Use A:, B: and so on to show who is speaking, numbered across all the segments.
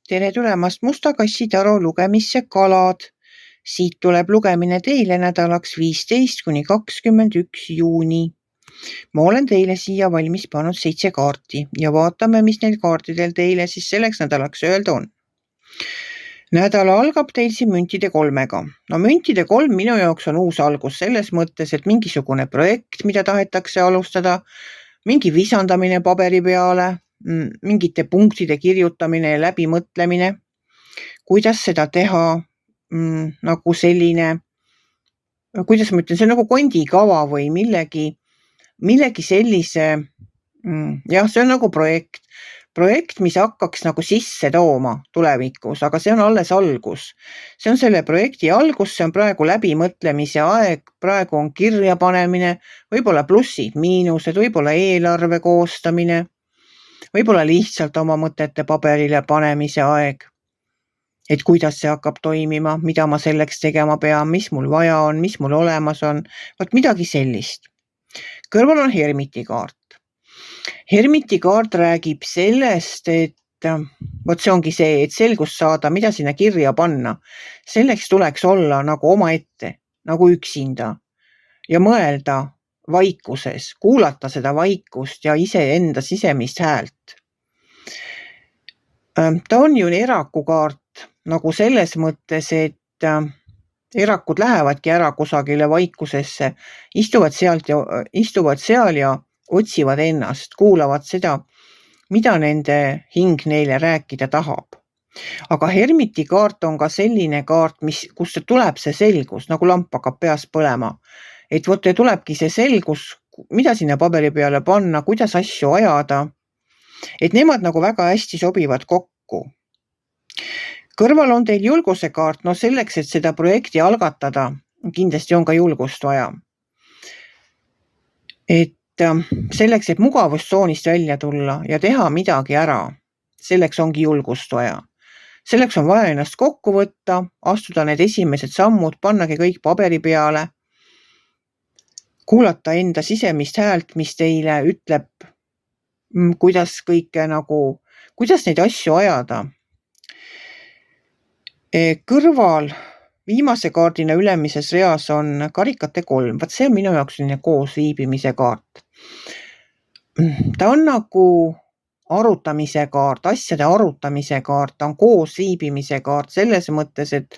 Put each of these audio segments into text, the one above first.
A: Tere tulemast Musta kassi taru lugemisse kalad. Siit tuleb lugemine teile nädalaks 15–21 juuni. Ma olen teile siia valmis pannud 7 kaarti ja vaatame, mis neil kaartidel teile siis selleks nädalaks öelda on. Nädala algab teil siin müntide 3-ga. No müntide 3 minu jaoks on uus algus selles mõttes, et mingisugune projekt, mida tahetakse alustada, mingi visandamine paberi peale, mingite punktide kirjutamine ja läbimõtlemine, kuidas seda teha, nagu selline, kuidas ma ütlen, see on nagu kondikava või millegi sellise, jah, see on nagu projekt, mis hakkaks nagu sisse tooma tulevikus, aga see on alles algus. See on selle projekti algus, see on praegu läbimõtlemise aeg, praegu on kirja panemine, võib-olla plussid, miinused, võib-olla eelarve koostamine, võib-olla lihtsalt oma mõtete paberile panemise aeg. Et kuidas see hakkab toimima, mida ma selleks tegema pean, mis mul vaja on, mis mul olemas on, vot midagi sellist. Kõrval on Hermiti kaart. Hermiti kaart räägib sellest, et vot see ongi see, et selgust saada, mida sinna kirja panna. Selleks tuleks olla nagu omaette, nagu üksinda ja mõelda vaikuses, kuulata seda vaikust ja iseenda sisemist häält. Ta on ju eraku kaart nagu selles mõttes, et erakud lähevadki ära kusagile vaikusesse, istuvad seal ja otsivad ennast, kuulavad seda, mida nende hing neile rääkida tahab. Aga Hermiti kaart on ka selline kaart, kust tuleb see selgus, nagu lamp hakkab peas põlema. Et vot tulebki see selgus, mida sinna paberi peale panna, kuidas asju ajada. Et nemad nagu väga hästi sobivad kokku. Kõrval on teil julguse kaart, no selleks, et seda projekti algatada, kindlasti on ka julgust vaja. Et selleks, et mugavustsoonist välja tulla ja teha midagi ära, selleks ongi julgust vaja. Selleks on vaja ennast kokku võtta, astuda need esimesed sammud, pannagi kõik paberi peale, kuulata enda sisemist häält, mis teile ütleb, kuidas neid asju ajada. Kõrval viimase kaardina ülemises reas on karikate 3. Vaat see on minu jaoks selline koos viibimise kaart. Ta on nagu arutamise kaart, asjade arutamise kaart, ta on koos viibimise kaart selles mõttes, et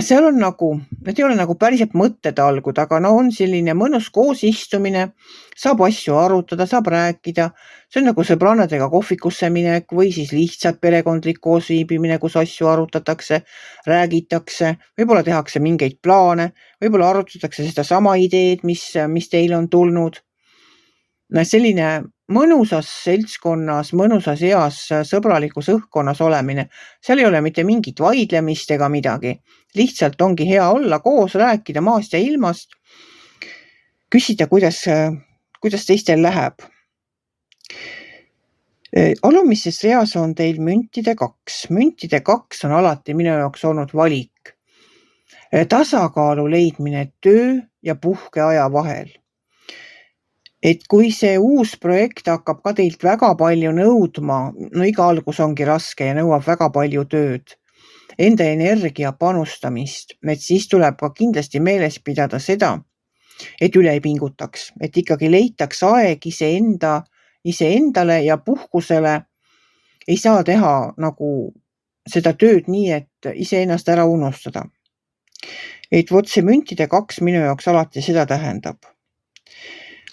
A: seal on need ei ole nagu päriselt mõttetalgud, aga on selline mõnus koos istumine, saab asju arutada, saab rääkida, see on nagu sõbrannadega kohvikusse minek või siis lihtsalt perekondlik koosviibimine, kus asju arutatakse, räägitakse, võib-olla tehakse mingeid plaane, võib-olla arutatakse seda sama ideed, mis teil on tulnud. Selline mõnusas seltskonnas, mõnusas eas, sõbralikus õhkkonnas olemine. Seal ei ole mitte mingit vaidlemist ega midagi. Lihtsalt ongi hea olla koos, rääkida maast ja ilmast, küsida, kuidas teistel läheb. Alumises reas on teil müntide 2. Müntide 2 on alati minu jaoks olnud valik. Tasakaalu leidmine töö ja puhkeaja vahel. Et kui see uus projekt hakkab ka teilt väga palju nõudma, no iga algus ongi raske ja nõuab väga palju tööd, enda energia panustamist, et siis tuleb ka kindlasti meeles pidada seda, et üle ei pingutaks, et ikkagi leitaks aeg iseendale ja puhkusele. Ei saa teha nagu seda tööd nii, et iseennast ära unustada. Et vot see müntide 2 minu jaoks alati seda tähendab.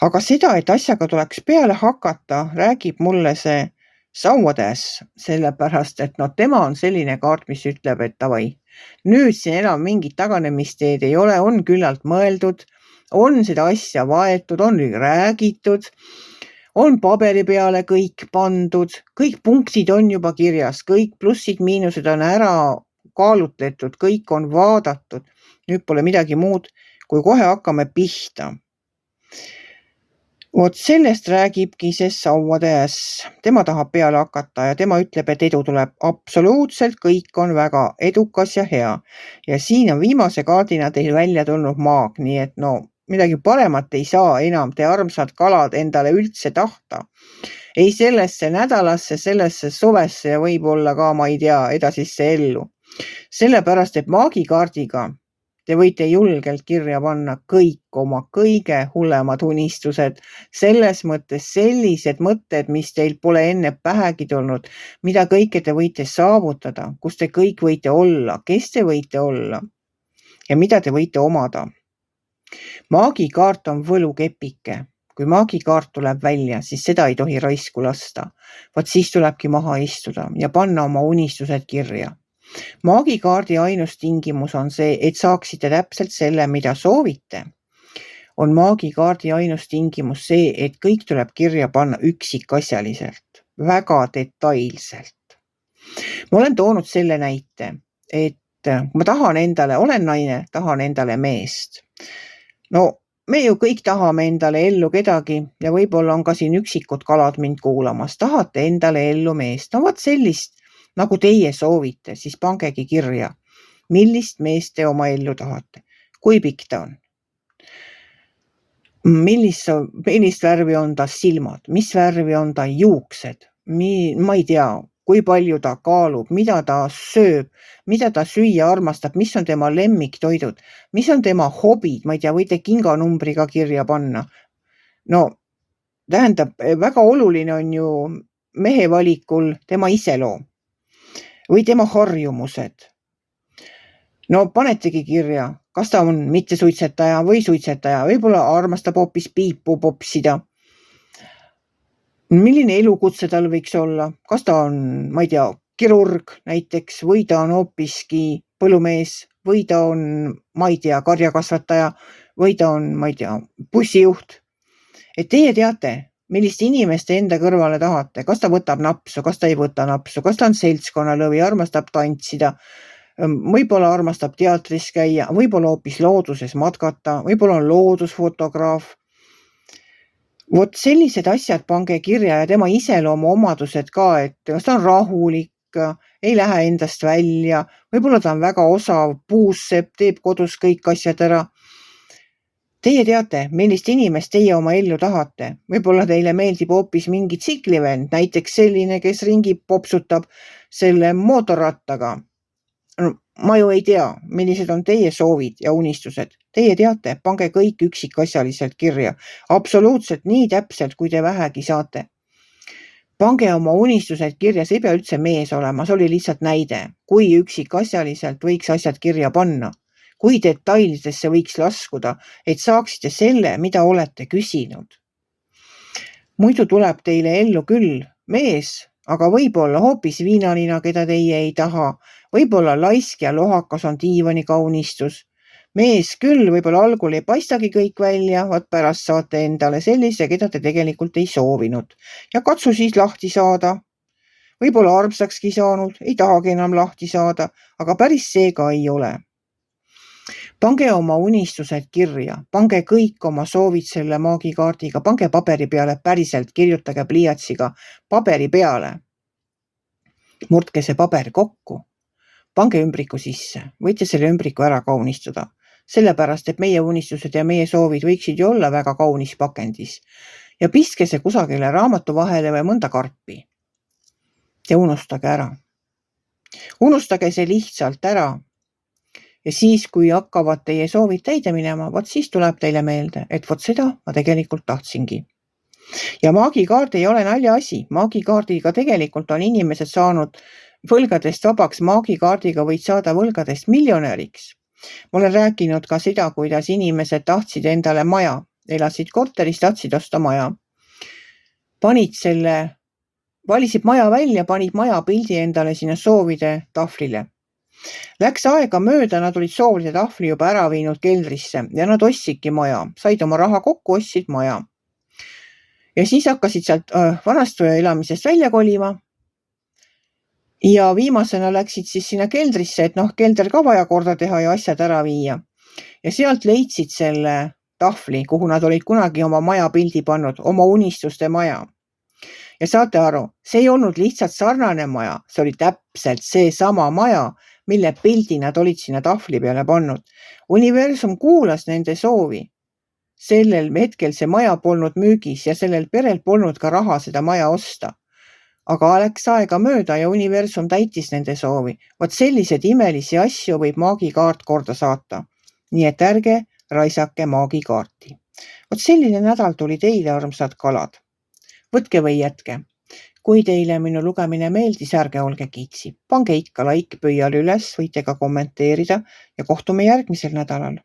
A: Aga seda, et asjaga tuleks peale hakata, räägib mulle see sauades, sellepärast, et tema on selline kaart, mis ütleb, et davai, nüüd siin enam mingit taganemisteed ei ole, on küllalt mõeldud, on seda asja vaetud, on räägitud, on paberi peale kõik pandud, kõik punktid on juba kirjas, kõik plussid, miinused on ära kaalutletud, kõik on vaadatud. Nüüd pole midagi muud, kui kohe hakkame pihta. Vot sellest räägibki see sauade äss. Tema tahab peale hakata ja tema ütleb, et edu tuleb absoluutselt, kõik on väga edukas ja hea. Ja siin on viimase kaardina teil välja tulnud maag, nii et midagi paremat ei saa enam te armsad kalad endale üldse tahta. Ei sellesse nädalasse, sellesse suvesse ja võib-olla ka, ma ei tea, edasisse ellu. Sellepärast, et maagikaardiga te võite julgelt kirja panna kõik oma kõige hullemad unistused, selles mõttes sellised mõtted, mis teil pole enne pähegi tulnud, mida kõike te võite saavutada, kus te kõik võite olla, kes te võite olla ja mida te võite omada. Maagikaart on võlukepike. Kui maagikaart tuleb välja, siis seda ei tohi raisku lasta. Vaat siis tulebki maha istuda ja panna oma unistused kirja. Maagikaardi ainus tingimus on see, et saaksite täpselt selle, mida soovite. On maagikaardi ainus tingimus see, et kõik tuleb kirja panna üksikasjaliselt, väga detailselt. Ma olen toonud selle näite, et kui ma tahan endale, olen naine, tahan endale meest. No me ju kõik tahame endale ellu kedagi ja võib-olla on ka siin üksikud kalad mind kuulamas. Tahate endale ellu meest. No vaat sellist, nagu teie soovite, siis pangegi kirja. Millist meest te oma ellu tahate? Kui pikk ta on? Millist värvi on ta silmad? Mis värvi on ta juuksed? Ma ei tea, kui palju ta kaalub, mida ta sööb, mida ta süüa armastab, mis on tema lemmiktoidud, mis on tema hobid, ma ei tea, võite kinganumbriga kirja panna. No, tähendab, väga oluline on ju mehe valikul tema iseloom või tema harjumused. No panetegi kirja, kas ta on mittesuitsetaja või suitsetaja, võib-olla armastab hoopis piipu popsida. Milline elukutse tal võiks olla? Kas ta on, ma ei tea, kirurg näiteks või ta on hoopiski põllumees või ta on, ma ei tea, karjakasvataja või ta on, ma ei tea, bussijuht. Et teie teate, millist inimest te enda kõrvale tahate. Kas ta võtab napsu, kas ta ei võta napsu, kas ta on seltskonnalõvi, armastab tantsida, võib-olla armastab teatris käia, võib-olla hoopis looduses matkata, võib-olla on loodusfotograaf. Vot sellised asjad pange kirja ja tema iseloomu omadused ka, et kas ta on rahulik, ei lähe endast välja, võib-olla ta on väga osav, puussepp, teeb kodus kõik asjad ära. Teie teate, millist inimest teie oma ellu tahate. Võib-olla teile meeldib hoopis mingi tsiklivend, näiteks selline, kes ringi popsutab selle mootorrattaga. Ma ju ei tea, millised on teie soovid ja unistused. Teie teate, pange kõik üksikasjaliselt kirja. Absoluutselt nii täpselt, kui te vähegi saate. Pange oma unistused kirja, see ei pea üldse mees olema, see oli lihtsalt näide. Kui üksikasjaliselt võiks asjad kirja panna. Kui detailidesse võiks laskuda, et saaksite selle, mida olete küsinud. Muidu tuleb teile ellu küll mees, aga võib-olla hoopis viinalina, keda teie ei taha. Võib-olla laisk ja lohakas on diivani kaunistus. Mees küll, võib-olla algul ei paistagi kõik välja, vaat pärast saate endale sellise, keda te tegelikult ei soovinud. Ja katsu siis lahti saada. Võib-olla armsakski saanud, ei tahagi enam lahti saada, aga päris see ka ei ole. Pange oma unistused kirja, pange kõik oma soovid selle maagikaardiga, pange paberi peale päriselt, kirjutage pliiatsiga paberi peale. Murdke see paber kokku, pange ümbriku sisse, võite selle ümbriku ära kaunistada, sellepärast, et meie unistused ja meie soovid võiksid ju olla väga kaunis pakendis ja piske see kusagile raamatu vahele või mõnda karpi. Ja unustage ära. Unustage see lihtsalt ära. Ja siis, kui hakkavad teie soovid täide minema, vot siis tuleb teile meelde, et vot seda ma tegelikult tahtsingi. Ja maagikaart ei ole nalja asi. Maagikaardiga tegelikult on inimesed saanud võlgadest vabaks. Maagikaardiga võid saada võlgadest miljonäriks. Ma olen rääkinud ka seda, kuidas inimesed tahtsid endale maja. Elasid korteris, tahtsid osta maja. Valisid maja välja, panid maja pildi endale sinna soovide tahvlile. Läks aega mööda, nad olid soolise tahvli juba ära viinud keldrisse ja nad ostsidki maja. Said oma raha kokku, ostsid maja. Ja siis hakkasid sealt vanastuja elamisest välja kolima. Ja viimasena läksid siis sinna keldrisse, et kelder ka vaja korda teha ja asjad ära viia. Ja sealt leidsid selle tahvli, kuhu nad olid kunagi oma maja pildi pannud, oma unistuste maja. Ja saate aru, see ei olnud lihtsalt sarnane maja, see oli täpselt see sama maja, mille pildi nad olid sinna tahvli peale pannud. Universum kuulas nende soovi sellel hetkel see maja polnud müügis ja sellel perel polnud ka raha seda maja osta. Aga läks aega mööda ja universum täitis nende soovi. Vot sellised imelisi asju võib maagikaart korda saata. Nii et ärge raisake maagikaarti. Vot selline nädal tuli teile, armsad kalad. Võtke või jätke. Kui teile minu lugemine meeldis, ärge olge kiitsi. Pange ikka like pöial üles, võite ka kommenteerida ja kohtume järgmisel nädalal.